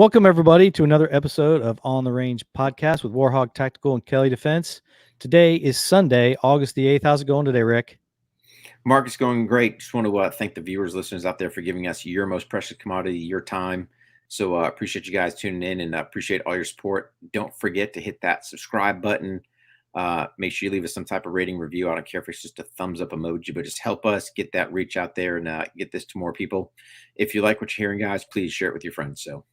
Welcome, everybody, to another episode of On the Range podcast with Warhawk Tactical and Kelly Defense. Today is Sunday, August the 8th. How's it going today, Rick? Mark, it's going great. Just want to thank the viewers, listeners out there for giving us your most precious commodity, your time. So appreciate you guys tuning in and appreciate all your support. Don't forget to hit that subscribe button. Make sure you leave us some type of rating review. I don't care if it's just a thumbs up emoji, but just help us get that reach out there and get this to more people. If you like what you're hearing, guys, please share it with your friends. So,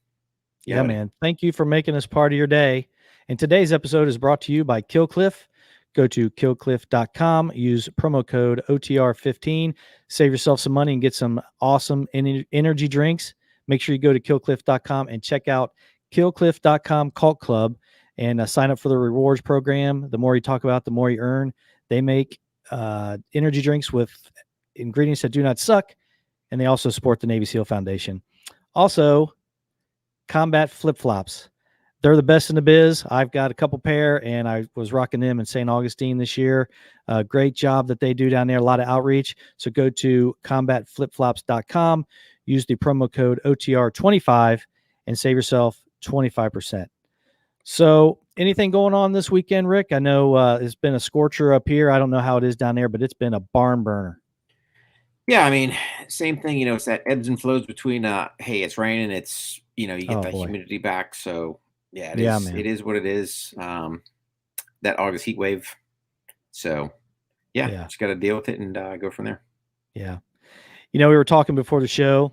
Yeah, man. Thank you for making us part of your day. And today's episode is brought to you by Killcliff. Go to killcliff.com, use promo code OTR15, save yourself some money and get some awesome energy drinks. Make sure you go to killcliff.com and check out killcliff.com Cult Club and sign up for the rewards program. The more you talk about, the more you earn. They make energy drinks with ingredients that do not suck, and they also support the Navy SEAL Foundation. Also, Combat flip-flops. They're the best in the biz. I've got a couple pair, and I was rocking them in St. Augustine this year. Great job that they do down there. A lot of outreach. So go to combatflipflops.com, use the promo code OTR25, and save yourself 25%. So anything going on this weekend, Rick? I know it's been a scorcher up here. I don't know how it is down there, but it's been a barn burner. Yeah, I mean, same thing. It's that ebbs and flows between, hey, it's raining. It's, you get that humidity back. So, yeah, it is what it is. That August heat wave. So, yeah. Just got to deal with it and go from there. Yeah. We were talking before the show,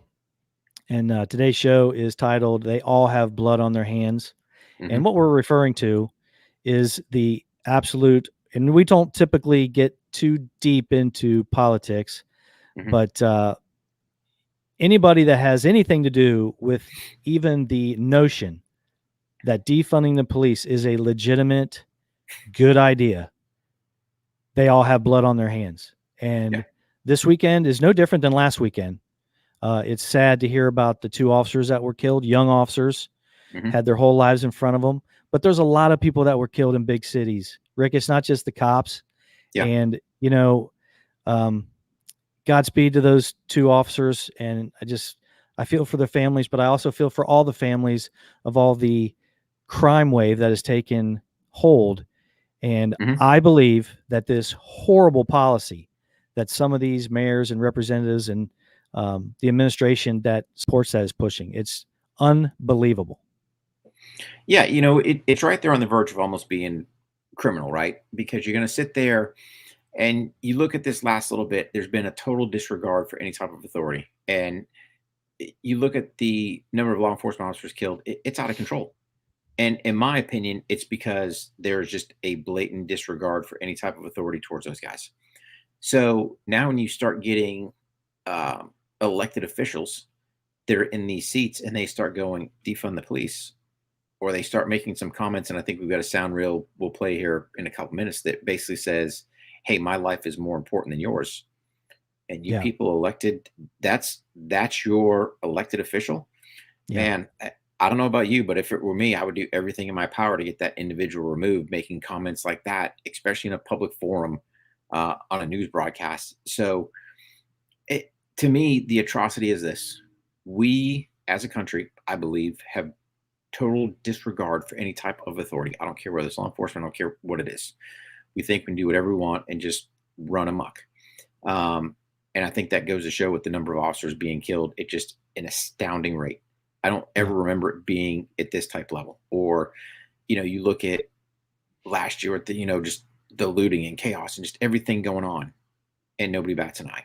and today's show is titled, They All Have Blood on Their Hands. Mm-hmm. And what we're referring to is the absolute, and we don't typically get too deep into politics, mm-hmm. but anybody that has anything to do with even the notion that defunding the police is a legitimate, good idea, they all have blood on their hands. And this weekend is no different than last weekend. It's sad to hear about the two officers that were killed, young officers, mm-hmm. had their whole lives in front of them. But there's a lot of people that were killed in big cities. Rick, it's not just the cops. Yeah. And, Godspeed to those two officers. And I feel for their families, but I also feel for all the families of all the crime wave that has taken hold. And mm-hmm. I believe that this horrible policy that some of these mayors and representatives and the administration that supports that is pushing, it's unbelievable. Yeah, it's right there on the verge of almost being criminal, right? Because you're going to sit there and you look at this last little bit, there's been a total disregard for any type of authority. And you look at the number of law enforcement officers killed, it's out of control. And in my opinion, it's because there's just a blatant disregard for any type of authority towards those guys. So now when you start getting elected officials that are in these seats and they start going, defund the police, or they start making some comments, and I think we've got a sound reel we'll play here in a couple minutes that basically says, hey, my life is more important than yours. And you people elected, that's your elected official. Yeah. Man, I don't know about you, but if it were me, I would do everything in my power to get that individual removed, making comments like that, especially in a public forum on a news broadcast. So to me, the atrocity is this. We, as a country, I believe, have total disregard for any type of authority. I don't care whether it's law enforcement, I don't care what it is. We think we can do whatever we want and just run amok. And I think that goes to show with the number of officers being killed, it's just an astounding rate. I don't ever remember it being at this type level. Or, you look at last year at the, just the looting and chaos and just everything going on and nobody bats an eye.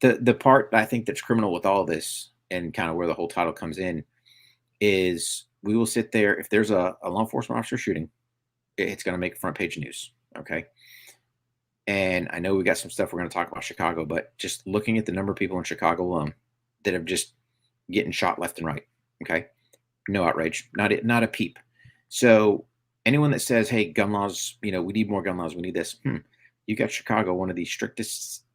The part I think that's criminal with all this and kind of where the whole title comes in is we will sit there. If there's a law enforcement officer shooting, it's going to make front page news. Okay. And I know we got some stuff we're going to talk about Chicago, but just looking at the number of people in Chicago alone that have just getting shot left and right. Okay. No outrage, not a peep. So anyone that says, hey, gun laws, we need more gun laws, we need this. You got Chicago, one of the strictest,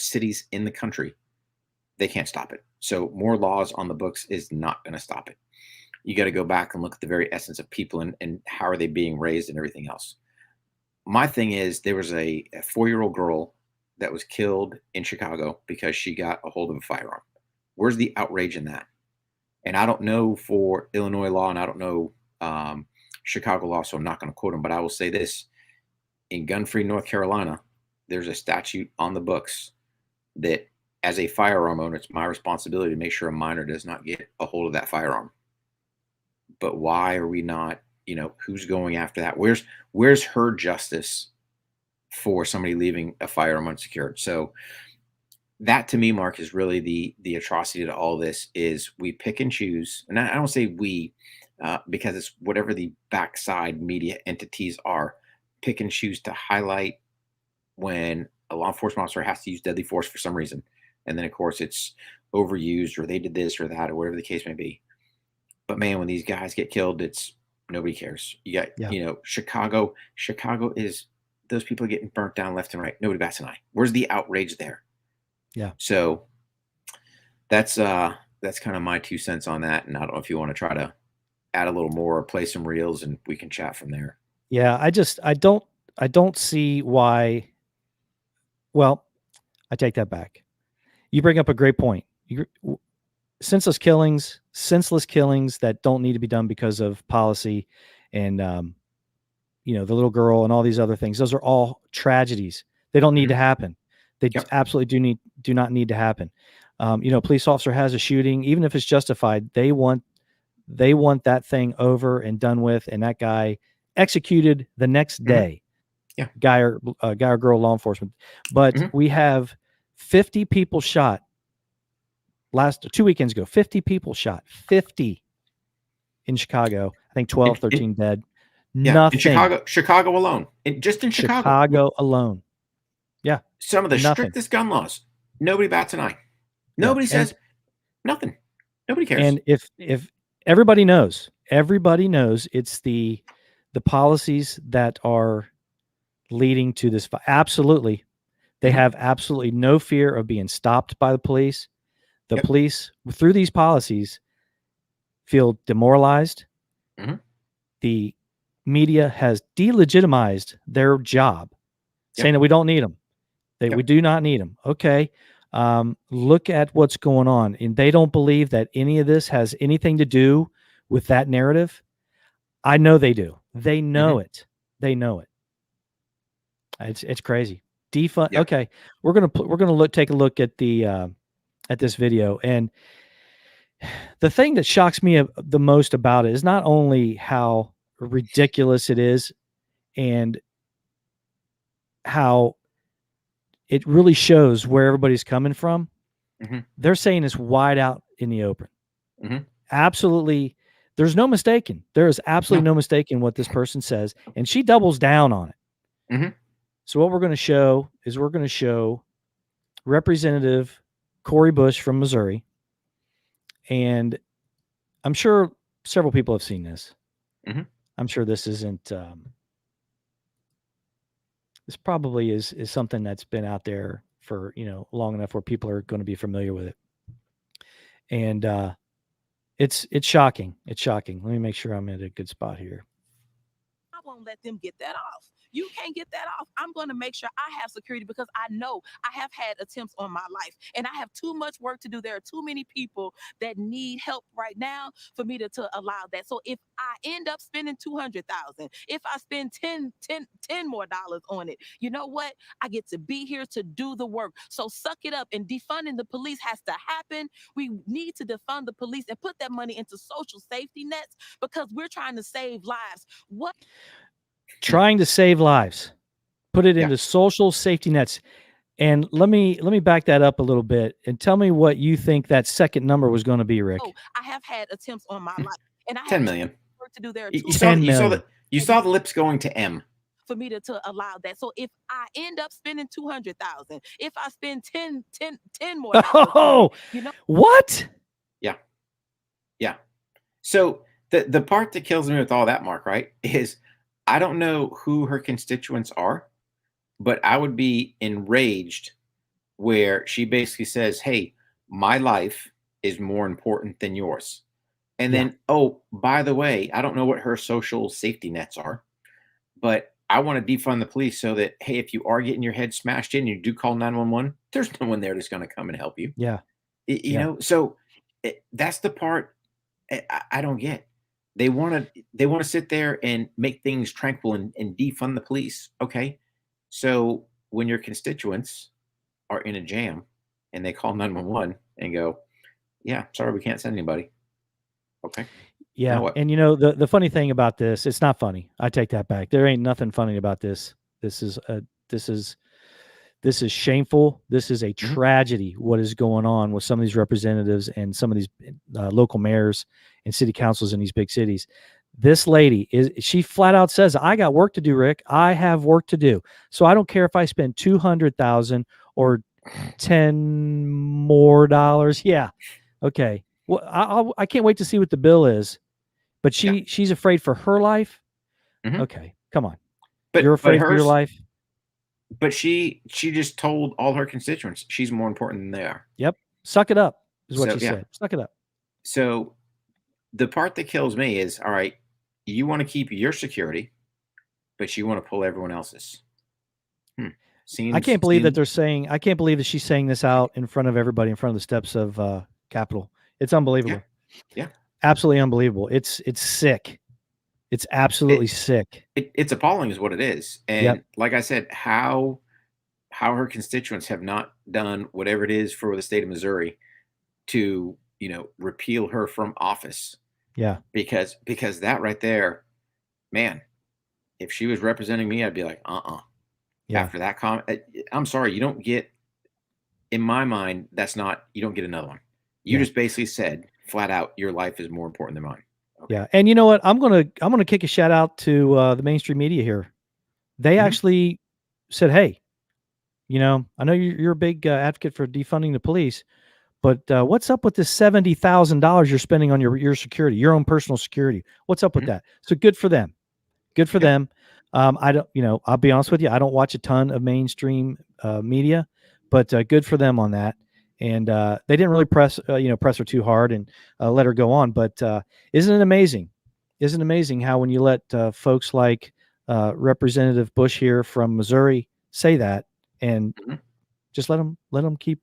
cities in the country. They can't stop it. So more laws on the books is not going to stop it. You got to go back and look at the very essence of people and how are they being raised and everything else. My thing is there was a 4-year-old girl that was killed in Chicago because she got a hold of a firearm. Where's the outrage in that? And I don't know for Illinois law, and I don't know Chicago law, so I'm not going to quote them. But I will say this: in gun-free North Carolina, there's a statute on the books that, as a firearm owner, it's my responsibility to make sure a minor does not get a hold of that firearm. But why are we not? Who's going after that? Where's her justice for somebody leaving a firearm unsecured? So that, to me, Mark, is really the atrocity to all this. Is we pick and choose, and I don't say we, because it's whatever the backside media entities are, pick and choose to highlight when a law enforcement officer has to use deadly force for some reason, and then of course it's overused, or they did this or that, or whatever the case may be. But man, when these guys get killed, it's nobody cares. You got, Yeah. Chicago. Chicago is, those people are getting burnt down left and right. Nobody bats an eye. Where's the outrage there? Yeah. So that's kind of my 2 cents on that. And I don't know if you want to try to add a little more or play some reels, and we can chat from there. Yeah. I don't see why. Well, I take that back. You bring up a great point. Senseless killings that don't need to be done because of policy, and the little girl and all these other things. Those are all tragedies. They don't need to happen. They Yep. absolutely do not need to happen. Police officer has a shooting, even if it's justified, they want that thing over and done with, and that guy executed the next day. Yeah. Guy or girl, law enforcement. But we have 50 people shot last 2 weekends ago. 50 people shot. 50 in Chicago. I think 12, 13 dead. Yeah, nothing. In Chicago alone. Just in Chicago alone. Yeah. Some of the strictest gun laws. Nobody bats an eye. Nobody says nothing. Nobody cares. And if everybody knows it's the policies that are leading to this. Absolutely. They have absolutely no fear of being stopped by the police. The police, through these policies, feel demoralized. The media has delegitimized their job, saying that we don't need them. We do not need them. Okay. Look at what's going on. And they don't believe that any of this has anything to do with that narrative. I know they do. They know it. They know it. It's crazy. Defund. Yep. Okay. We're going to take a look at at this video. And the thing that shocks me the most about it is not only how ridiculous it is, and how it really shows where everybody's coming from. They're saying it's wide out in the open. Absolutely. There's no mistaking. There is absolutely no mistaking what this person says. And she doubles down on it. So what we're going to show is Representative Cori Bush from Missouri. And I'm sure several people have seen this. I'm sure this isn't, this probably is something that's been out there for, long enough where people are going to be familiar with it. And it's shocking. It's shocking. Let me make sure I'm at a good spot here. I won't let them get that off. You can't get that off. I'm going to make sure I have security, because I know I have had attempts on my life, and I have too much work to do. There are too many people that need help right now for me to allow that. So if I end up spending $200,000, if I spend 10 more dollars on it, you know what? I get to be here to do the work. So suck it up. And defunding the police has to happen. We need to defund the police and put that money into social safety nets, because we're trying to save lives. Trying to save lives, put it into social safety nets. And let me back that up a little bit and tell me what you think that second number was going to be, Rick. Oh, I have had attempts on my life, and I have 10 million. Work to do there. You saw the lips going to M. For me to allow that. So if I end up spending $200,000, if I spend 10 more dollars, what? Yeah. So the part that kills me with all that, Mark, right, is I don't know who her constituents are, but I would be enraged where she basically says, hey, my life is more important than yours. And then, oh, by the way, I don't know what her social safety nets are, but I want to defund the police so that, hey, if you are getting your head smashed in, you do call 911, there's no one there that's going to come and help you. Yeah. You know, so that's the part I don't get. They want to sit there and make things tranquil and defund the police. Okay, so when your constituents are in a jam and they call 911 and go, yeah, sorry, we can't send anybody. Okay, now Yeah, what? and the funny thing about this, it's not funny. I take that back. There ain't nothing funny about this. This is this is this is shameful. This is a Mhm. tragedy. What is going on with some of these representatives and some of these local mayors and city councils in these big cities? This lady she flat out says, "I got work to do, Rick. I have work to do. So I don't care if I spend 200,000 or 10 more dollars." Yeah, okay. Well, I can't wait to see what the bill is. But Yeah. she's afraid for her life? Mhm. Okay, come on. You're But afraid for your hers, life? but she just told all her constituents she's more important than they are. Yep. Suck it up is what So she yeah. said. Suck it up. So the part that kills me is, all right, you want to keep your security, but you want to pull everyone else's. Hmm. I Seems can't believe that seems they're saying I can't believe that she's saying this out in front of everybody in front of the steps of Capitol. It's yeah, unbelievable. yeah. Absolutely unbelievable. It's sick. It's absolutely It, sick. it's appalling, is what it is. Yep. And like I said, how her constituents have not done whatever it is for the state of Missouri to repeal her from office, Yeah. because that right there, man, if she was representing me, I'd be like, Yeah. after that comment, I'm sorry, you don't get, in my mind, that's not, you don't get another one. You Yeah. just basically said flat out, your life is more important than mine. Okay. Yeah. And you know what? I'm gonna kick a shout out to the mainstream media here. They Mhm. actually said, "Hey, I know you're a big advocate for defunding the police, but what's up with this $70,000 you're spending on your security, your own personal security? What's up with Mhm. that?" So good for them. Good for Yeah. them. I don't, I'll be honest with you, I don't watch a ton of mainstream media, but good for them on that. And they didn't really press her too hard and let her go on. But isn't it amazing? Isn't it amazing how when you let folks like Representative Bush here from Missouri say that, and Mhm. just let them keep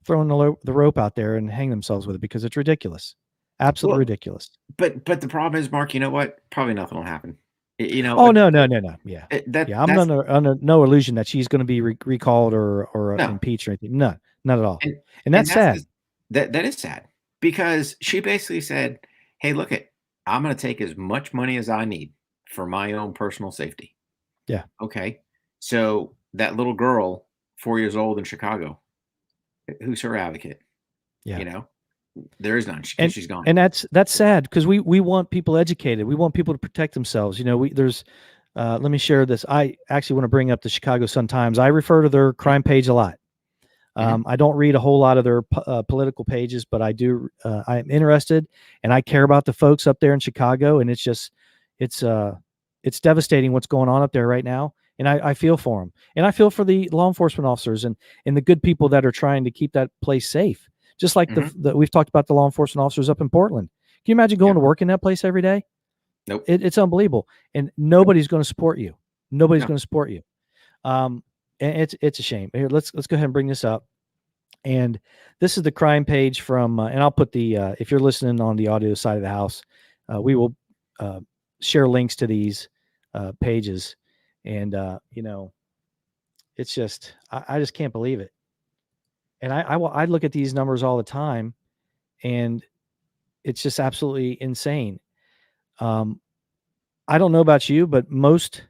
throwing the rope out there and hang themselves with it because it's ridiculous, absolutely Well, ridiculous. but the problem is, Mark, you know what? Probably nothing will happen. Oh, no, no, no, no. Yeah. Yeah, I'm That's under no illusion that she's gonna be recalled or no. impeached or anything. No, not at all. And And and that's that's sad. the that is sad, because she basically said, "Hey, look it, I'm gonna take as much money as I need for my own personal safety." Yeah, Okay. So that little girl, 4 years old in Chicago, who's her advocate? yeah. You know? There is none, because And she's gone. and that's sad because we want people educated. We want people to protect themselves. There's let me share this. I actually want to bring up the Chicago Sun-Times. I refer to their Mhm, crime page a lot. mhm, I don't read a whole lot of their political pages, but I do. I'm interested, and I care about the folks up there in Chicago. And it's uh, it's devastating what's going on up there right now. And I feel for them, and I feel for the law enforcement officers and the good people that are trying to keep that place safe. Just like mhm. we've talked about the law enforcement officers up in Portland. Can you imagine Yeah. going to work in that place every day? Nope. It's unbelievable, and Nope. nobody's going to support you. Nobody's No. going to support you. And it's a shame. Here, let's go ahead and bring this up. And this is the crime page from, and I'll put if you're listening on the audio side of the house, we will uh, share links to these pages. And, it's just, I just can't believe it. And I look at these numbers all the time, and it's just absolutely insane. Um, I don't know about you, but most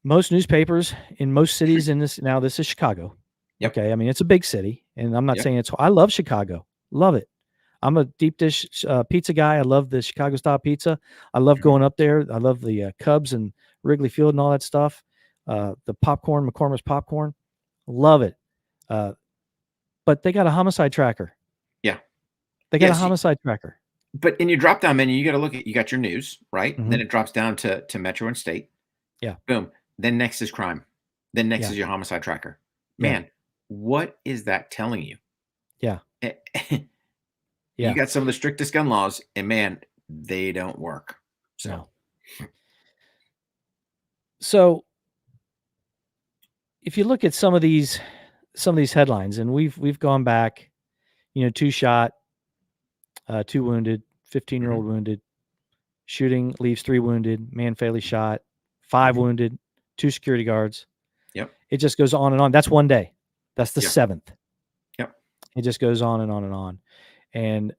newspapers in most cities in this is Chicago. Yep. Okay. I mean, it's a big city, and I'm not Yep. saying I love Chicago. Love it. I'm a deep dish pizza guy. I love the Chicago style pizza. I love Mhm. going up there. I love the Cubs and Wrigley Field and all that stuff. The popcorn, McCormick's popcorn, love it. Uh, but they got a homicide tracker. Yeah. They got a Yes. homicide tracker. But in your drop down menu, you gotta look at, you got your news, right? Hmm. Then it drops down to metro and state. Yeah, Boom. Then next is crime. Then next yeah, is your homicide tracker. yeah, Man, what is that telling you? yeah, You yeah. got some of the strictest gun laws, and man, they don't work. So, No. So if you look at some of these headlines, and we've gone back, two shot. 2 wounded, 15-year-old wounded. Shooting leaves 3 wounded, man fatally shot, 5 wounded, 2 security guards. Yep. It just goes on and on. That's one day. That's the Yeah. 7th. Yep. It just goes on and on and on. And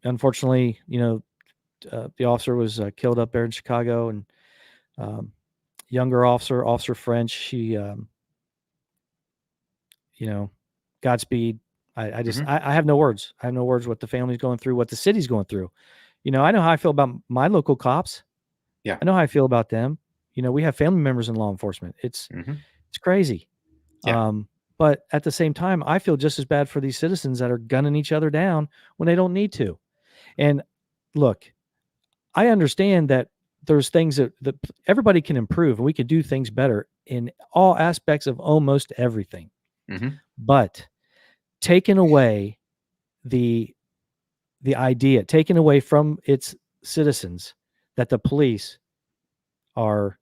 unfortunately, the officer was killed up there in Chicago, and younger Officer French, she, Godspeed. I just, I have no words. I have no words what the family's going through, what the city's going through. I know how I feel about my local cops. Yeah. I know how I feel about them. We have family members in law enforcement. It's crazy. Yeah. But at the same time, I feel just as bad for these citizens that are gunning each other down when they don't need to. And look, I understand that there's things that everybody can improve, and we can do things better in all aspects of almost everything. But taking away the idea, taken away from its citizens, that the police are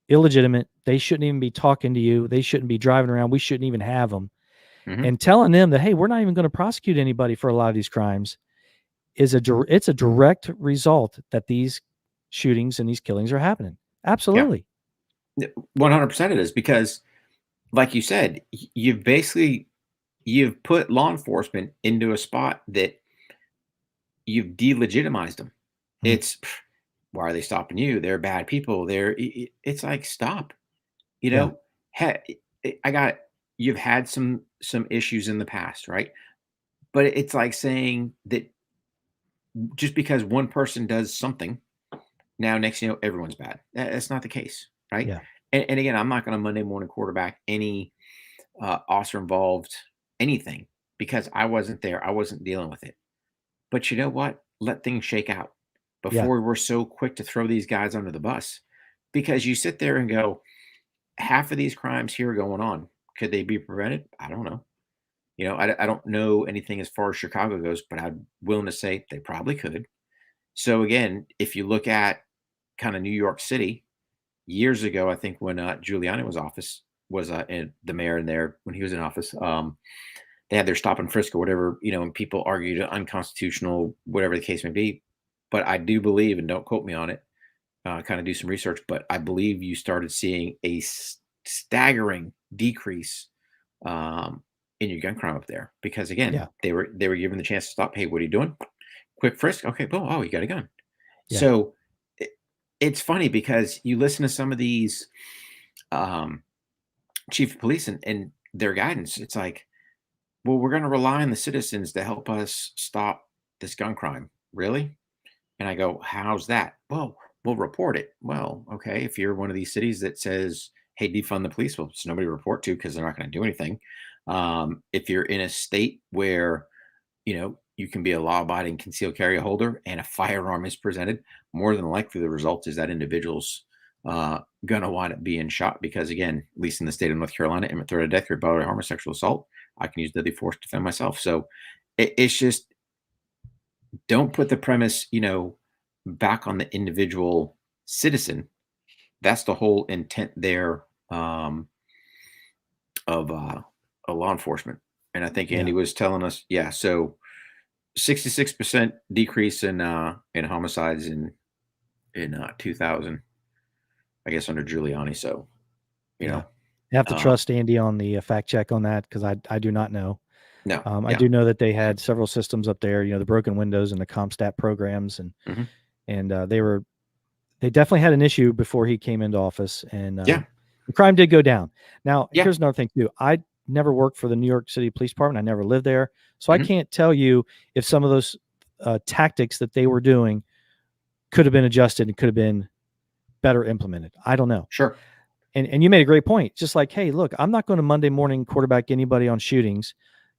illegitimate, they shouldn't even be talking to you, they shouldn't be driving around, we shouldn't even have them, and telling them that, hey, we're not even going to prosecute anybody for a lot of these crimes, it's a direct result that these shootings and these killings are happening. Absolutely. 100% it is, because like you said, you've put law enforcement into a spot that you've delegitimized them. It's, why are they stopping you? They're bad people. It's like, stop. You've had some issues in the past, right? But it's like saying that just because one person does something, now next everyone's bad. That's not the case, right? Yeah. And again, I'm not going to Monday morning quarterback any officer involved anything, because I wasn't there. I wasn't dealing with it. But you know what? Let things shake out before we're so quick to throw these guys under the bus. Because you sit there and go, half of these crimes here going on, could they be prevented? I don't know. I don't know anything as far as Chicago goes, but I'm willing to say they probably could. So again, if you look at kind of New York City, years ago, I think when Giuliani was the mayor in there, when he was in office, they had their stop and frisk or whatever, and people argued unconstitutional, whatever the case may be. But I do believe, and don't quote me on it, kind of do some research, but I believe you started seeing a staggering decrease in your gun crime up there, because again, they were given the chance to stop. Hey, what are you doing? Quick frisk. Okay, boom. Oh, you got a gun. So it's funny, because you listen to some of these chief of police and their guidance. It's like, well, we're going to rely on the citizens to help us stop this gun crime. Really? And I go, how's that? Well, we'll report it. Well, okay. If you're one of these cities that says, hey, defund the police, well, it's nobody to report to, because they're not going to do anything. If you're in a state where, you can be a law-abiding concealed carry holder and a firearm is presented, more than likely the result is that individual's going to wind up being shot, because again, at least in the state of North Carolina, imminent threat of death, or bodily harm, or sexual assault, I can use deadly force to defend myself. So it's just, don't put the premise, back on the individual citizen. That's the whole intent there of law enforcement. And I think Andy was telling us, so 66% decrease in homicides in 2000, I guess, under Giuliani. So, you have to trust Andy on the fact check on that, because I do not know. No, I do know that they had several systems up there, the broken windows and the CompStat programs, and they definitely had an issue before he came into office, and the crime did go down. Now, here's another thing too. I never worked for the New York City Police Department. I never lived there, so I can't tell you if some of those tactics that they were doing could have been adjusted and could have been better implemented. I don't know. Sure. And you made a great point. Just like, hey, look, I'm not going to Monday morning quarterback anybody on shootings.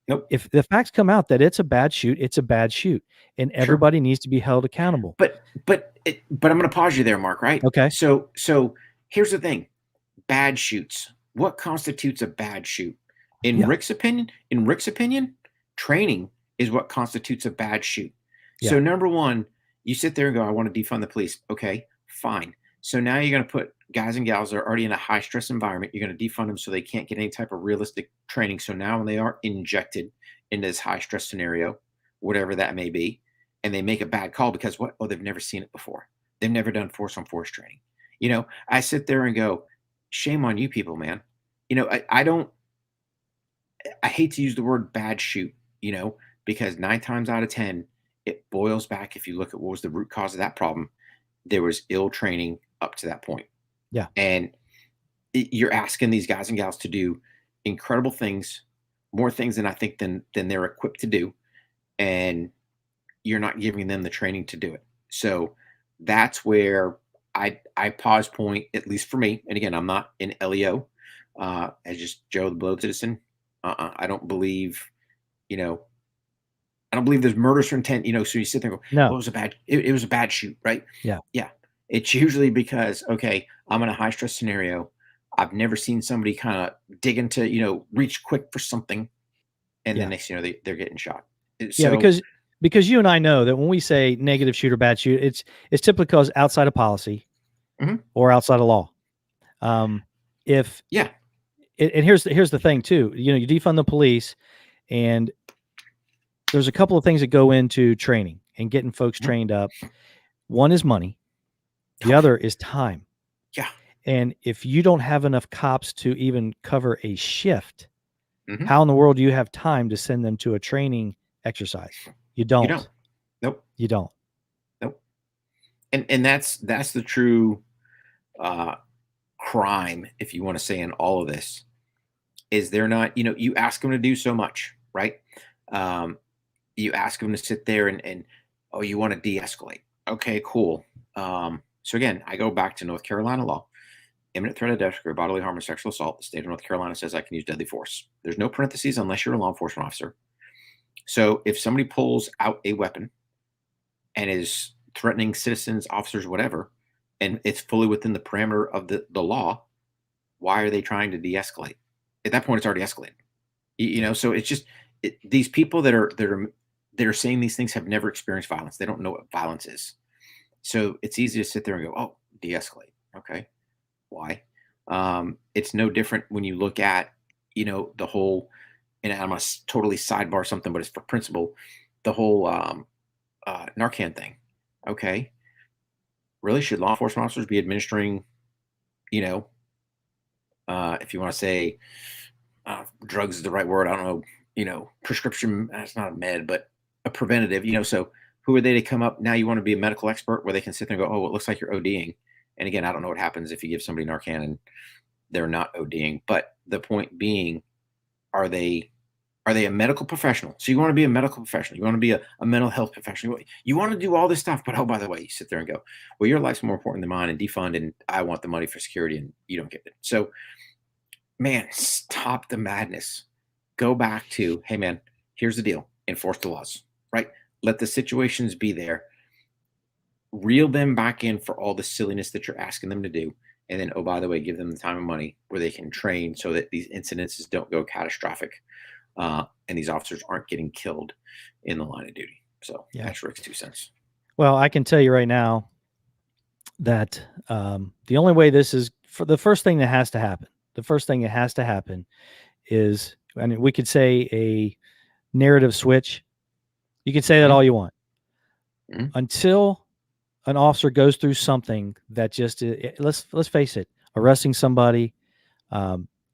Nope. If the facts come out that it's a bad shoot, it's a bad shoot, and everybody needs to be held accountable. But I'm going to pause you there, Mark. Right? Okay. So here's the thing: bad shoots. What constitutes a bad shoot? In Rick's opinion, training is what constitutes a bad shoot. So number one, you sit there and go, I want to defund the police. Okay, fine. So now you're going to put guys and gals that are already in a high stress environment. You're going to defund them so they can't get any type of realistic training. So now when they are injected into this high stress scenario, whatever that may be, and they make a bad call because what? Oh, they've never seen it before. They've never done force on force training. I sit there and go, shame on you people, man. I don't, I hate to use the word bad shoot, because 9 times out of 10, it boils back. If you look at what was the root cause of that problem, there was ill training up to that point. Yeah. And you're asking these guys and gals to do incredible things, more things than I think than they're equipped to do. And you're not giving them the training to do it. So that's where I pause point, at least for me. And again, I'm not an LEO, as just Joe the Blood Citizen. I don't believe, I don't believe there's murder for intent. So you sit there and go, No. well, it was a bad shoot, right? Yeah. Yeah. It's usually because, okay, I'm in a high stress scenario. I've never seen somebody kind of dig into, reach quick for something. And Yeah. then next, they're getting shot. Yeah, because you and I know that when we say negative shoot or bad shoot, it's typically because outside of policy Mhm. or outside of law. Yeah. And here's the thing too. You defund the police, and there's a couple of things that go into training and getting folks Mhm. trained up. One is money. The other is time. Yeah. And if you don't have enough cops to even cover a shift, Mhm. how in the world do you have time to send them to a training exercise? You don't. You don't. Nope. You don't. Nope. And that's the true crime, if you want to say, in all of this, is they're not, you ask them to do so much, right? You ask them to sit there and oh, you want to de-escalate. Okay, cool. So again, I go back to North Carolina law. Imminent threat of death or bodily harm or sexual assault. The state of North Carolina says I can use deadly force. There's no parentheses unless you're a law enforcement officer. So if somebody pulls out a weapon and is threatening citizens, officers, whatever, and it's fully within the parameter of the law, why are they trying to de-escalate? At that point, it's already escalated. So it's just these people that are saying these things have never experienced violence. They don't know what violence is. So it's easy to sit there and go, oh, de-escalate. Okay. Why? It's no different when you look at, the whole, and I'm going to totally sidebar something, but it's for principle, the whole Narcan thing. Okay. Really? Should law enforcement officers be administering, if you want to say drugs is the right word, I don't know, prescription, that's not a med, but a preventative, so who are they to come up? Now you want to be a medical expert where they can sit there and go, oh, it looks like you're ODing. And again, I don't know what happens if you give somebody Narcan and they're not ODing, but the point being, are they a medical professional? So you want to be a medical professional. You want to be a mental health professional. You want to do all this stuff, but oh, by the way, you sit there and go, well, your life's more important than mine, and defund, and I want the money for security, and you don't get it. So, man, stop the madness. Go back to, hey, man, here's the deal. Enforce the laws, right? Let the situations be there. Reel them back in for all the silliness that you're asking them to do. And then, oh, by the way, give them the time and money where they can train so that these incidences don't go catastrophic. And these officers aren't getting killed in the line of duty. So that's Rick's 2 cents. Well, I can tell you right now that the only way this is, for the first thing that has to happen is, I mean, we could say a narrative switch. You could say that all you want. Mm-hmm. Until an officer goes through something that just, let's face it, arresting somebody,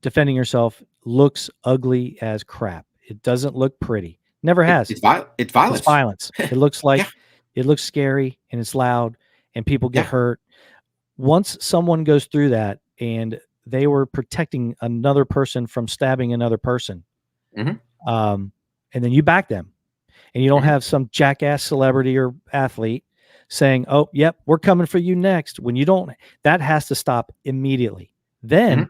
defending yourself looks ugly as crap. It doesn't look pretty. Never has. It's violence. It's violence. It looks like it looks scary, and it's loud, and people get hurt. Once someone goes through that and they were protecting another person from stabbing another person, and then you back them, and you don't have some jackass celebrity or athlete saying, oh, yep, we're coming for you next. When you don't, that has to stop immediately. Then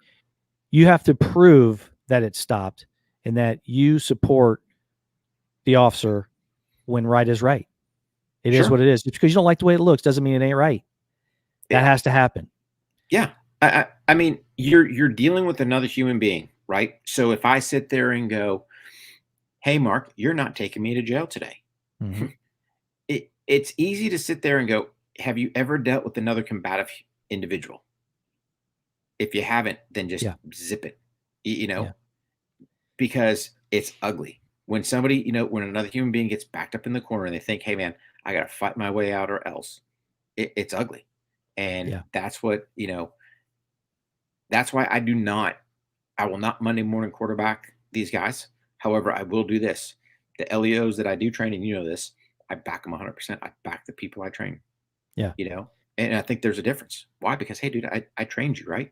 you have to prove that it stopped and that you support the officer when right is right. It is what it is. Just because you don't like the way it looks doesn't mean it ain't right. That has to happen. Yeah. I mean, you're dealing with another human being, right? So if I sit there and go, hey, Mark, you're not taking me to jail today. Mm-hmm. It's easy to sit there and go, have you ever dealt with another combative individual? If you haven't, then just zip it, because it's ugly. When somebody, when another human being gets backed up in the corner and they think, hey man, I got to fight my way out or else, it's ugly. And Yeah. that's what, that's why I will not Monday morning quarterback these guys. However, I will do this. The LEOs that I do train, and this, I back them 100%. I back the people I train, Yeah. and I think there's a difference. Why? Because, hey, dude, I trained you, right?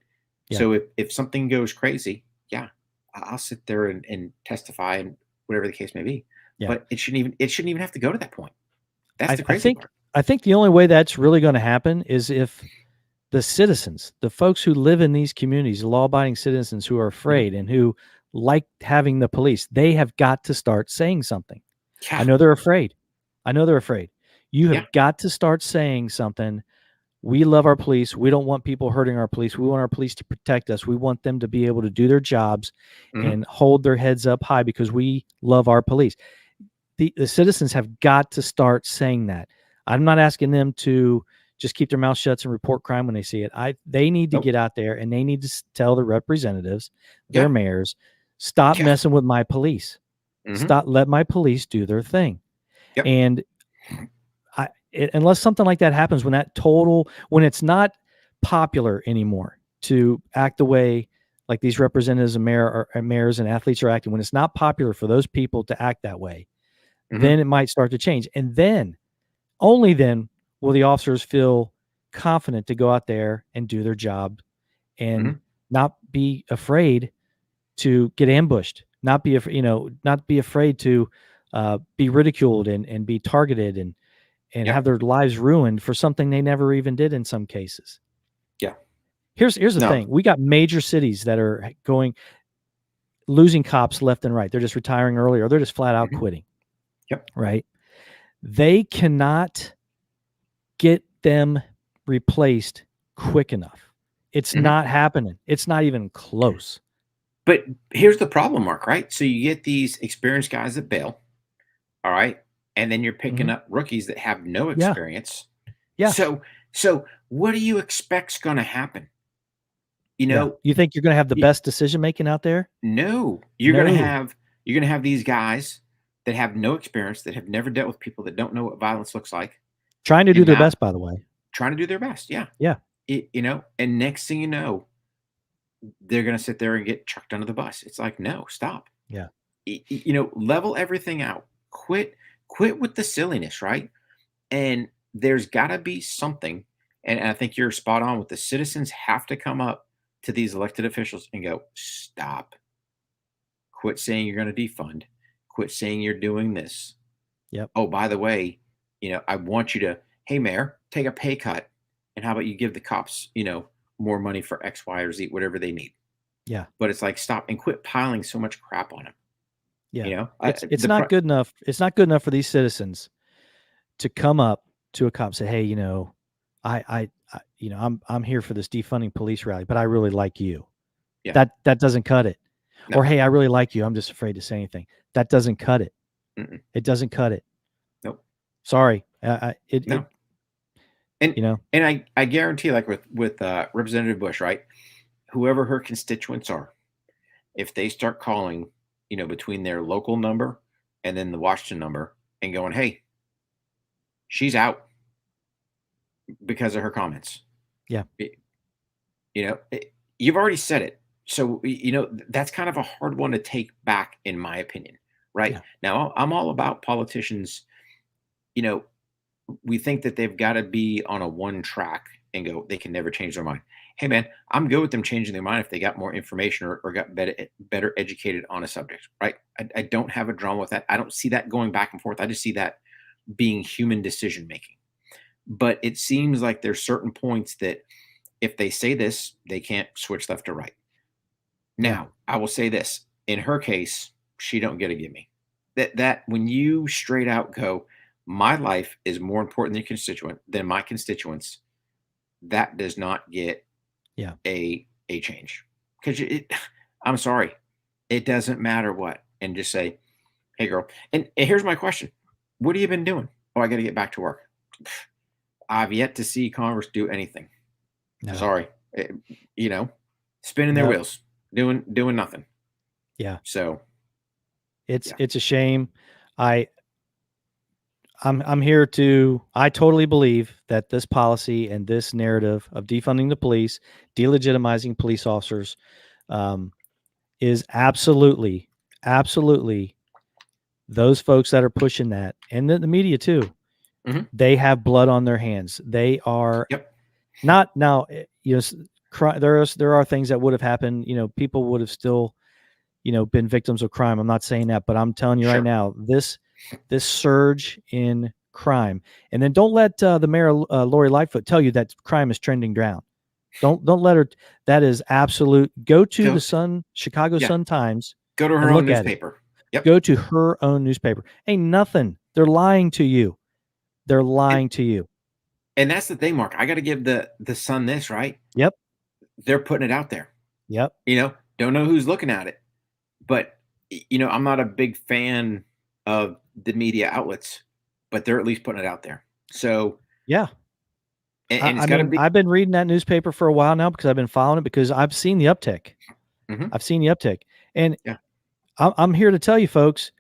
Yeah. So if something goes crazy, yeah, I'll sit there and testify and whatever the case may be. Yeah. But it shouldn't even have to go to that point. That's the I crazy think part. I think the only way that's really going to happen is if the citizens, the folks who live in these communities, law-abiding citizens who are afraid and who like having the police, they have got to start saying something. Yeah. I know they're afraid. You have Yeah. got to start saying something. We love our police. We don't want people hurting our police. We want our police to protect us. We want them to be able to do their jobs and hold their heads up high because we love our police. The citizens have got to start saying that. I'm not asking them to just keep their mouth shut and report crime when they see it. They need to get out there and they need to tell their representatives, their mayors, stop messing with my police. Let my police do their thing. Yep. And unless something like that happens, when it's not popular anymore to act the way like these representatives and mayors and athletes are acting, when it's not popular for those people to act that way, then it might start to change. And then, only then, will the officers feel confident to go out there and do their job and not be afraid to get ambushed, not be afraid to be ridiculed and be targeted and have their lives ruined for something they never even did in some cases. Yeah. Here's the thing. We got major cities that are losing cops left and right. They're just retiring early or they're just flat out quitting. Yep. Right. They cannot get them replaced quick enough. It's not happening. It's not even close. But here's the problem, Mark, right? So you get these experienced guys that bail, all right? And then you're picking up rookies that have no experience. Yeah. So what do you expect's going to happen? You think you're going to have the best decision making out there? No. You're going to have these guys that have no experience, that have never dealt with people, that don't know what violence looks like. Trying to do their best, by the way. Trying to do their best, yeah. Yeah. And next thing you know, they're going to sit there and get chucked under the bus. It's like, no, stop. Yeah. Level everything out. Quit with the silliness, right? And there's got to be something. And I think you're spot on with the citizens have to come up to these elected officials and go, stop. Quit saying you're going to defund. Quit saying you're doing this. Yep. Oh, by the way, I want you to, hey, mayor, take a pay cut. And how about you give the cops, more money for X, Y, or Z, whatever they need. Yeah. But it's like, stop and quit piling so much crap on them. Yeah. It's not good enough. It's not good enough for these citizens to come up to a cop and say, hey, I'm here for this defunding police rally, but I really like you. Yeah. That doesn't cut it. No. Or, hey, I really like you. I'm just afraid to say anything. That doesn't cut it. It doesn't cut it. Nope. Sorry. No. And I guarantee, like with Representative Bush, right? Whoever her constituents are, if they start calling, between their local number and then the Washington number and going, hey, she's out because of her comments. Yeah. You've already said it. So, that's kind of a hard one to take back, in my opinion, right? Yeah. Now, I'm all about politicians. We think that they've got to be on a one track and go, they can never change their mind. Hey, man, I'm good with them changing their mind if they got more information or got better educated on a subject, right? I don't have a drama with that. I don't see that going back and forth. I just see that being human decision making. But it seems like there's certain points that if they say this, they can't switch left or right. Now, I will say this. In her case, she don't get a gimme. That when you straight out go, my life is more important than my constituents, that does not get a change. Because I'm sorry, it doesn't matter what. And just say, hey, girl. And here's my question. What have you been doing? Oh, I got to get back to work. I've yet to see Congress do anything. No. Sorry. Spinning their wheels, doing nothing. Yeah. So. It's Yeah. it's a shame. I I'm here to I totally believe that this policy and this narrative of defunding the police, delegitimizing police officers, um, is absolutely, absolutely those folks that are pushing that, and the media too. Mhm. They have blood on their hands. They are Yep. not now. There are things that would have happened. People would have still been victims of crime. I'm not saying that, but I'm telling you right Sure. now, this surge in crime, and then don't let the mayor Lori Lightfoot tell you that crime is trending down. Don't let her. That is absolute. Go to Go. the Chicago Yeah. Sun-Times Go to her and own look at it. newspaper. Yep. Go to her own newspaper. Ain't nothing. They're lying to you. They're lying to you. And that's the thing, Mark. I got to give the Sun this, right? Yep. They're putting it out there. Yep. Don't know who's looking at it, but I'm not a big fan of the media outlets, but they're at least putting it out there. So yeah, and it's got to be. I've been reading that newspaper for a while now because I've been following it because I've seen the uptick. Mhm. I've seen the uptick, and Yeah. I'm here to tell you, folks.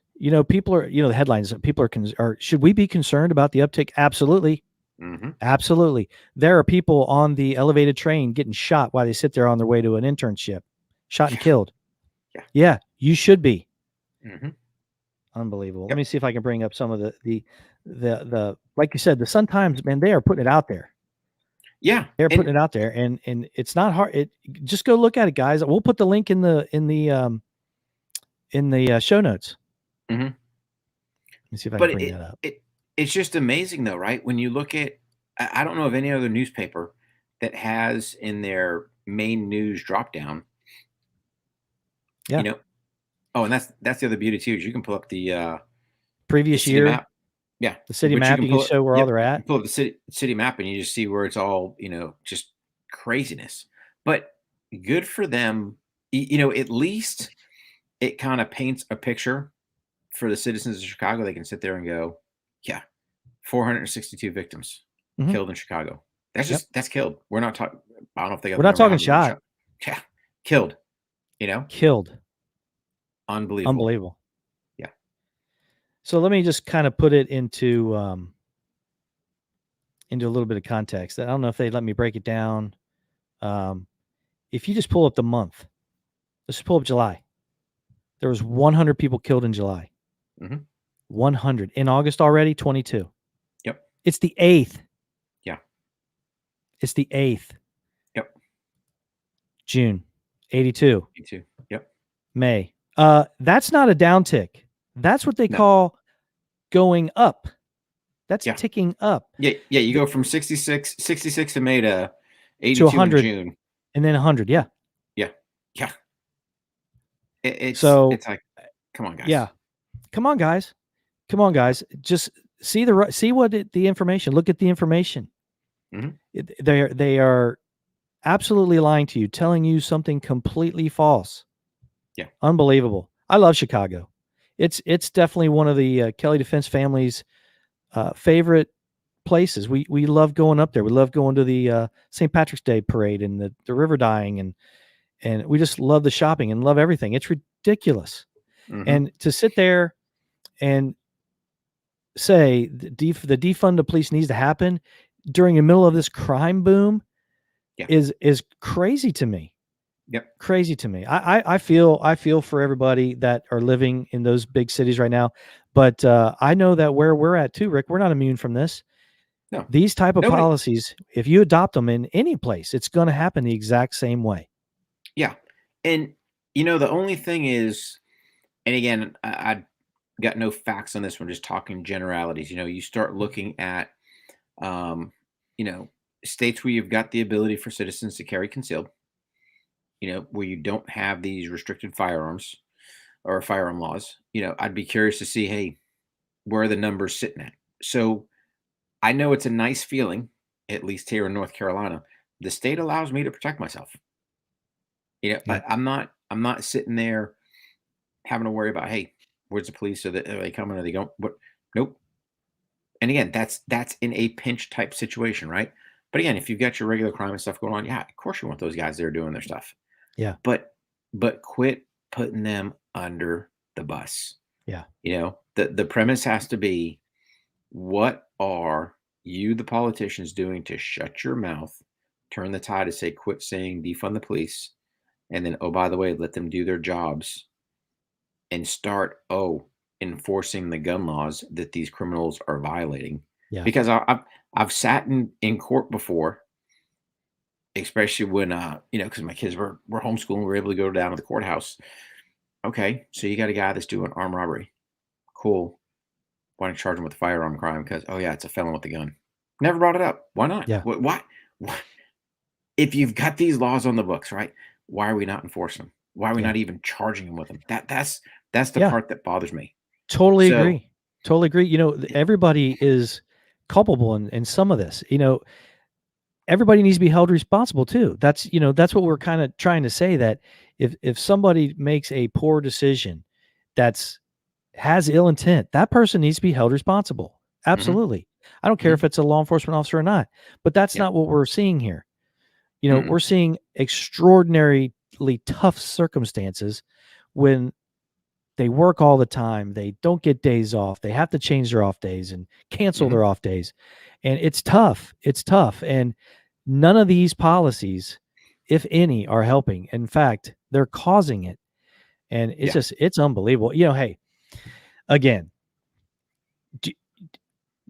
People are, the headlines. People are should we be concerned about the uptick? Absolutely. Mhm. Absolutely. There are people on the elevated train getting shot while they sit there on their way to an internship, shot and killed. Yeah. Yeah, you should be. Mhm. Unbelievable. Yep. Let me see if I can bring up some of the like you said, the Sun-Times, man, they are putting it out there. Yeah. They're putting it out there, and it's not hard. Just go look at it, guys. We'll put the link in the show notes. Mhm. Let me see if I can But bring that up. it's just amazing though, right? When you look at, I don't know of any other newspaper that has in their main news drop down. Yeah. Oh, and that's the other beauty too, is you can pull up the Previous city year, map. Yeah. the city But map, you can show where all they're you at. can pull up the city map and you just see where it's all, just craziness. But good for them. At least it kind of paints a picture for the citizens of Chicago. They can sit there and go, yeah, 462 victims Mhm. killed in Chicago. That's killed. We're not talking. I don't know if they got. We're the not number talking how many were shot. Yeah, killed. Killed. Unbelievable. Unbelievable. Yeah. So let me just kind of put it into a little bit of context. I don't know if they let me break it down. If you just pull up the month, let's just pull up July. There was 100 people killed in July. Mhm. 100 in August already. 22. Yep. It's the 8th. Yeah. It's the 8th. Yep. June, 82. Me too. Yep. May. That's not a downtick. That's what they No. call going up. That's Yeah. ticking up. Yeah. You go from 66 in May to 82 in 100 June. and then 100. Yeah. Yeah. Yeah. It's So like, come on, guys. yeah, come on, guys. Come on, guys. Just see the information. Look at the information. Mhm. They are absolutely lying to you, telling you something completely false. Yeah. Unbelievable. I love Chicago. It's definitely one of the Kelly Defense family's favorite places. We love going up there. We love going to the St. Patrick's Day parade and the river dyeing, and we just love the shopping and love everything. It's ridiculous. Mhm. And to sit there and say the defund the police needs to happen during the middle of this crime boom Yeah. is crazy to me. Yep. Crazy to me. I feel for everybody that are living in those big cities right now, but I know that where we're at too, Rick, we're not immune from this. No. These type of Nobody. policies, if you adopt them in any place, it's going to happen the exact same way. Yeah. And the only thing is, and again, I got no facts on this one, just talking generalities. You start looking at states where you've got the ability for citizens to carry concealed, where you don't have these restricted firearms or firearm laws. I'd be curious to see, hey, where are the numbers sitting at? So I know it's a nice feeling, at least here in North Carolina. The state allows me to protect myself. Yeah. I'm not sitting there having to worry about, hey, where's the police? Are they coming? Are they going? What? Nope. And again, that's in a pinch type situation, right? But again, if you've got your regular crime and stuff going on, yeah, of course you want those guys there doing their stuff. Yeah. But quit putting them under the bus. Yeah. The premise has to be, what are you, the politicians, doing to shut your mouth, turn the tide to say, quit saying defund the police, and then, oh, by the way, let them do their jobs, and start, enforcing the gun laws that these criminals are violating. Yeah. Because I've sat in court before, especially when because my kids were homeschooling, we were able to go down to the courthouse. Okay, so you got a guy that's doing armed robbery. Cool. Why don't you charge him with a firearm crime? Because, oh yeah, it's a felon with a gun. Never brought it up. Why not? Yeah. Why? If you've got these laws on the books, right? Why are we not enforcing them? Why are we Yeah. not even charging them with them? That's the Yeah. part that bothers me. Totally So- agree. Totally agree. Everybody is culpable in some of this. Everybody needs to be held responsible too. That's what we're kind of trying to say, that if somebody makes a poor decision has ill intent, that person needs to be held responsible. Absolutely. I don't care if it's a law enforcement officer or not, but that's not what we're seeing here. We're seeing extraordinarily tough circumstances when they work all the time. They don't get days off. They have to change their off days and cancel their off days. And it's tough. It's tough. And none of these policies, if any, are helping. In fact, they're causing it. And it's it's unbelievable. Hey, again, do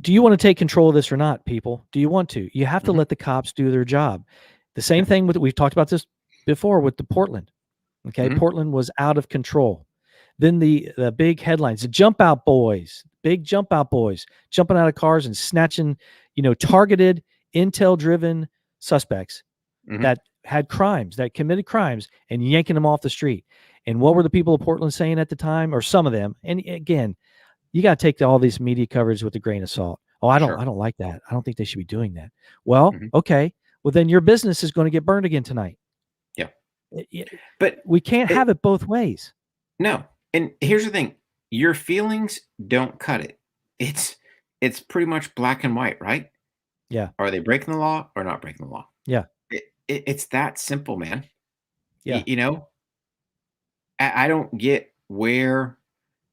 you want to take control of this or not, people? Do you want to? You have to let the cops do their job. The same thing we've talked about this before with the Portland. Okay. Portland was out of control. Then the big headlines, the big jump out boys jumping out of cars and snatching, targeted intel driven suspects that had crimes, that committed crimes, and yanking them off the street. And what were the people of Portland saying at the time, or some of them? And again, you got to take all these media coverage with a grain of salt. Oh, I don't like that. I don't think they should be doing that. Well, okay. Well, then your business is going to get burned again tonight. Yeah. But we can't have it both ways. No. And here's the thing. Your feelings don't cut it. It's pretty much black and white, right? Yeah. Are they breaking the law or not breaking the law? Yeah. It's that simple, man. Yeah. I don't get where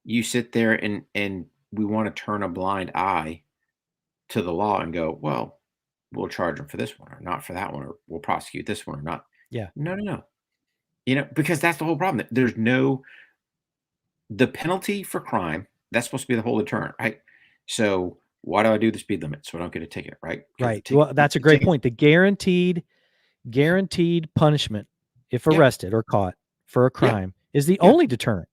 you sit there and we want to turn a blind eye to the law and go, well, we'll charge them for this one or not for that one, or we'll prosecute this one or not. Yeah. No. Because that's the whole problem. There's the penalty for crime, that's supposed to be the whole deterrent, right? So why do I do the speed limit? So I don't get a ticket, right? Right. Well, that's a great point. The guaranteed punishment, if arrested or caught for a crime, is the only deterrent.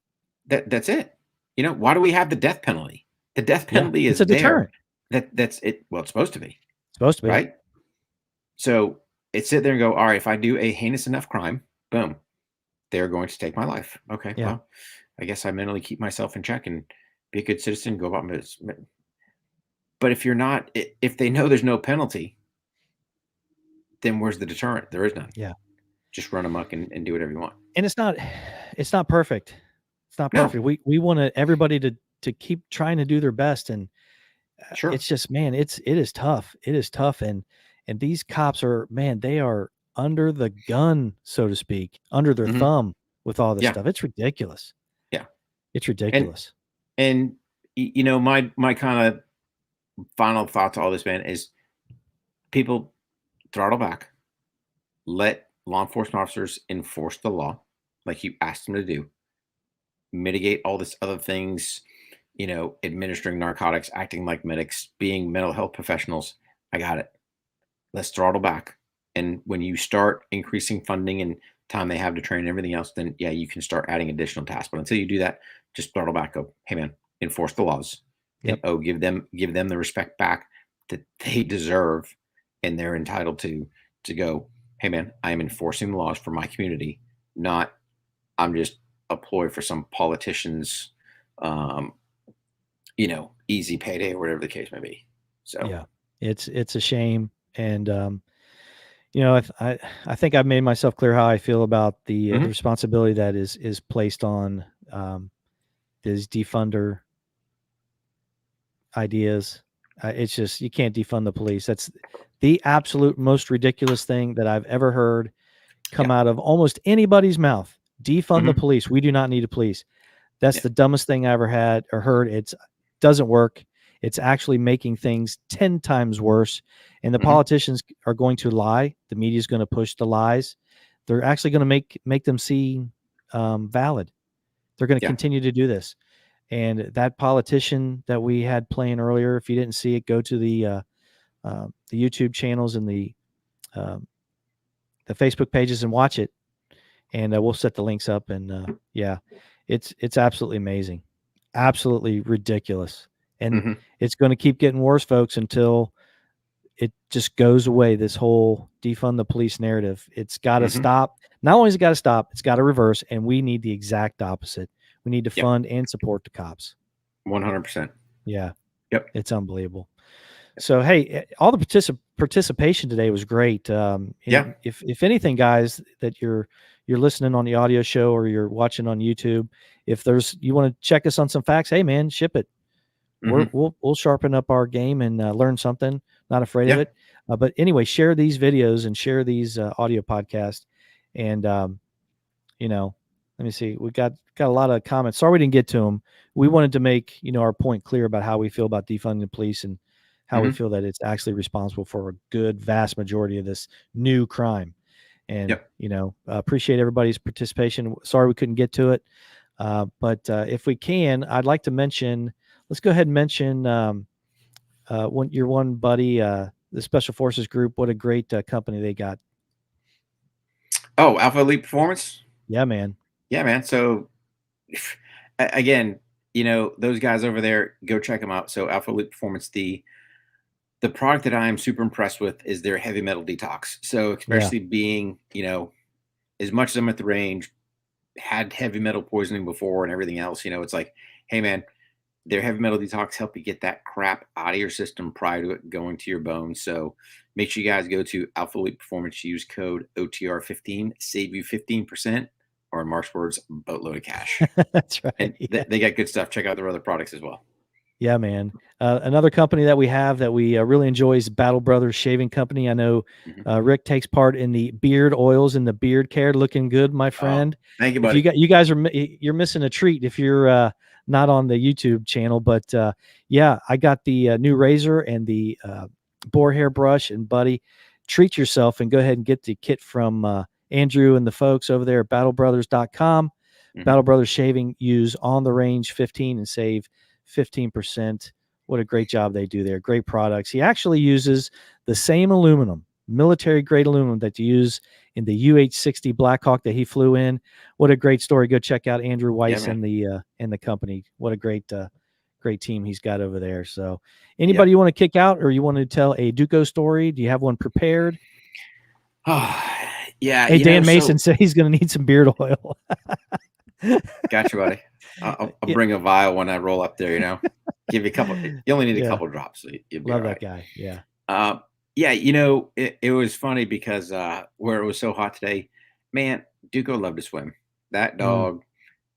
That's it. Why do we have the death penalty? The death penalty is a deterrent. That's it. Well, it's supposed to be. Supposed to be. Right? So it's sit there and go, all right, if I do a heinous enough crime, boom, they're going to take my life. Okay, well, I guess I mentally keep myself in check and be a good citizen, go about my business. But if you're not, if they know there's no penalty, then where's the deterrent? There is none. Yeah. Just run amok and do whatever you want. And it's not perfect. It's not perfect. No. We want everybody to keep trying to do their best. And it's just, man, it is tough. It is tough. And these cops are, man, they are under the gun, so to speak, under their thumb with all this stuff. It's ridiculous. Yeah. It's ridiculous. And my kind of final thought to all this, man, is people throttle back, let law enforcement officers enforce the law like you asked them to do, mitigate all this other things, administering narcotics, acting like medics, being mental health professionals. I got it. Let's throttle back. And when you start increasing funding and time they have to train and everything else, then you can start adding additional tasks. But until you do that, just throttle back. Go, hey man, enforce the laws. Yep. And give them the respect back that they deserve and they're entitled to go, hey man, I am enforcing the laws for my community, not I'm just a ploy for some politician's easy payday or whatever the case may be. So yeah, it's a shame. And I think I've made myself clear how I feel about the responsibility that is placed on these defunder ideas. It's just, you can't defund the police. That's the absolute most ridiculous thing that I've ever heard come out of almost anybody's mouth. Defund the police. We do not need a police. That's Yeah. the dumbest thing I ever had or heard. It doesn't work. It's actually making things 10 times worse. And the Hmm. politicians are going to lie. The media is going to push the lies. They're actually going to make them seem valid. They're going to Yeah. continue to do this. And that politician that we had playing earlier, if you didn't see it, go to the YouTube channels and um, the Facebook pages and watch it. And we'll set the links up. And yeah, it's absolutely amazing, absolutely ridiculous, and Hmm. it's going to keep getting worse, folks, until it just goes away. This whole defund the police narrative, it's got to Hmm. stop. Not only has it got to stop, it's got to reverse, and we need the exact opposite. We need to Yep. fund and support the cops. 100%. Yeah, Yep. it's unbelievable. So hey, all the participation today was great. Yeah. If anything, guys, that you're listening on the audio show or you're watching on YouTube, if you want to check us on some facts, hey man, ship it. Hmm. We'll sharpen up our game and learn something. Not afraid of Yeah. it. But anyway, share these videos and share these audio podcasts. And let me see. We got a lot of comments. Sorry we didn't get to them. We wanted to make our point clear about how we feel about defunding the police and how we Hmm. feel that it's actually responsible for a good vast majority of this new crime. And Yep. appreciate everybody's participation. Sorry we couldn't get to it, but if we can, I'd like to mention. Let's go ahead and mention your one buddy, the Special Forces Group. What a great company they got. Oh, Alpha Elite Performance. Yeah, man. Yeah, man. So again, those guys over there, go check them out. So Alpha Elite Performance, the product that I'm super impressed with is their heavy metal detox. So Yeah. especially being, as much as I'm at the range, had heavy metal poisoning before and everything else, it's like, hey man, their heavy metal detox help you get that crap out of your system prior to it going to your bones. So make sure you guys go to Alpha Elite Performance, use code OTR15, save you 15%, or in Mark's words, boatload of cash. That's right. And Yeah. they got good stuff. Check out their other products as well. Yeah, man. Another company that we have that we really enjoy is Battle Brothers Shaving Company. I know Mhm. Rick takes part in the beard oils and the beard care. Looking good, my Oh, friend. thank you, If you buddy. you guys you're missing a treat if you're not on the YouTube channel. But yeah, I got the new razor and the boar hair brush. And buddy, treat yourself and go ahead and get the kit from Andrew and the folks over there at battlebrothers.com. Mhm. Battle Brothers Shaving. Use on the range 15 and save 15%. What a great job they do there. Great products. He actually uses the same aluminum, military grade aluminum that you use in the UH-60 Blackhawk that he flew in. What a great story. Go check out Andrew Weiss man. and the company. What a great team he's got over there. So Yeah. anybody you want to kick out or you want to tell a Duco story? Do you have one prepared? Yeah. Hey, Dan Mason said he's going to need some beard oil. Gotcha, buddy. I'll Yeah. bring a vial when I roll up there, give you a couple. You only need a couple drops. So you'll be Love all right. that guy. Yeah. Yeah, it was funny because where it was so hot today, man, Duco loved to swim. That dog,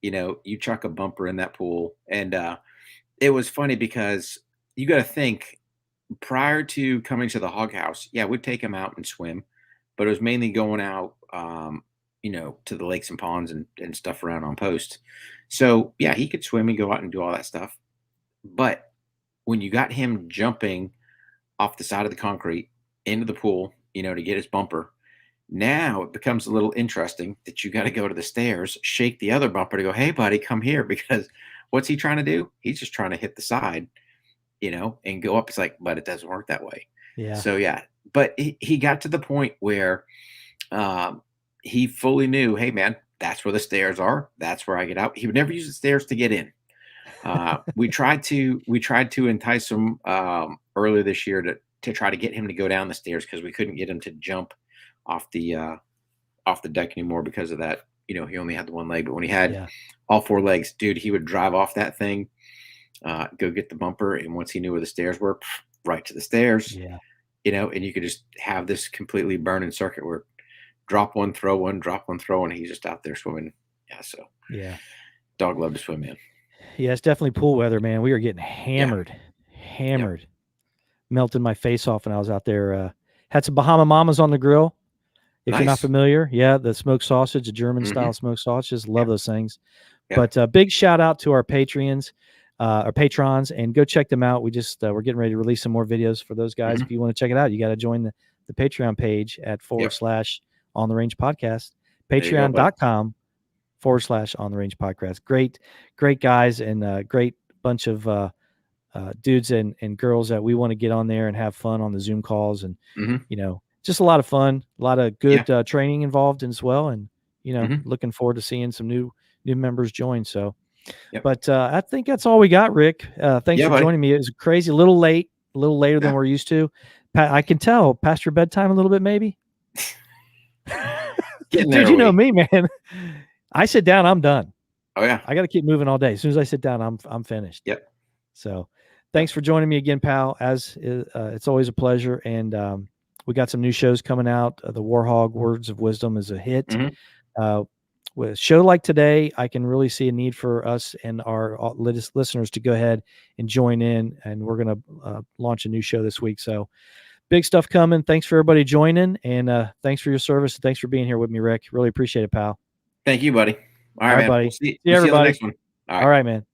you chuck a bumper in that pool. And it was funny because you got to think prior to coming to the hog house, yeah, we'd take him out and swim, but it was mainly going out, to the lakes and ponds and stuff around on post. So yeah, he could swim and go out and do all that stuff. But when you got him jumping off the side of the concrete into the pool, to get his bumper, now it becomes a little interesting that you got to go to the stairs, shake the other bumper to go, hey, buddy, come here. Because what's he trying to do? He's just trying to hit the side, and go up. It's like, but it doesn't work that way. Yeah. So, yeah. But he got to the point where he fully knew, hey, man, that's where the stairs are. That's where I get out. He would never use the stairs to get in. We tried to entice him earlier this year to try to get him to go down the stairs because we couldn't get him to jump off the deck anymore because of that. He only had the one leg, but when he had all four legs, dude, he would drive off that thing, go get the bumper, and once he knew where the stairs were, right to the stairs. Yeah. And you could just have this completely burning circuit where drop one, throw one, drop one, throw one. He's just out there swimming. Yeah. So Yeah. dog loved to swim, man. Yeah, it's definitely pool weather, man. We were getting hammered. Melted my face off when I was out there. Had some Bahama Mamas on the grill. If you're not Nice. familiar, the smoked sausage, the German style smoked sausages. Love those things. Yeah. But big shout out to our patrons, and go check them out. We're getting ready to release some more videos for those guys. Mhm. If you want to check it out, you got to join the Patreon page at / On the Range Podcast, There you go, buddy. patreon.com / On the Range Podcast. Great guys, and great bunch of dudes and girls that we want to get on there and have fun on the Zoom calls, and Mhm. just a lot of fun, a lot of good Yeah. training involved as well, and Mhm. looking forward to seeing some new members join. So, Yep. but I think that's all we got, Rick. Thanks Yeah, for buddy. joining me. It was crazy, a little later than Yeah. we're used to. I can tell past your bedtime a little bit, maybe. Getting there, Dude, you know Woody. me, man. I sit down, I'm done. Oh, yeah. I got to keep moving all day. As soon as I sit down, I'm finished. Yep. So, thanks for joining me again, pal. It's always a pleasure. And we got some new shows coming out. The Warhog Words of Wisdom is a hit. Mhm. With a show like today, I can really see a need for us and our listeners to go ahead and join in. And we're going to launch a new show this week. So, big stuff coming. Thanks for everybody joining, and thanks for your service. And thanks for being here with me, Rick. Really appreciate it, pal. Thank you, buddy. All right, man. buddy. We'll see See you on the everybody. next one. All right, man.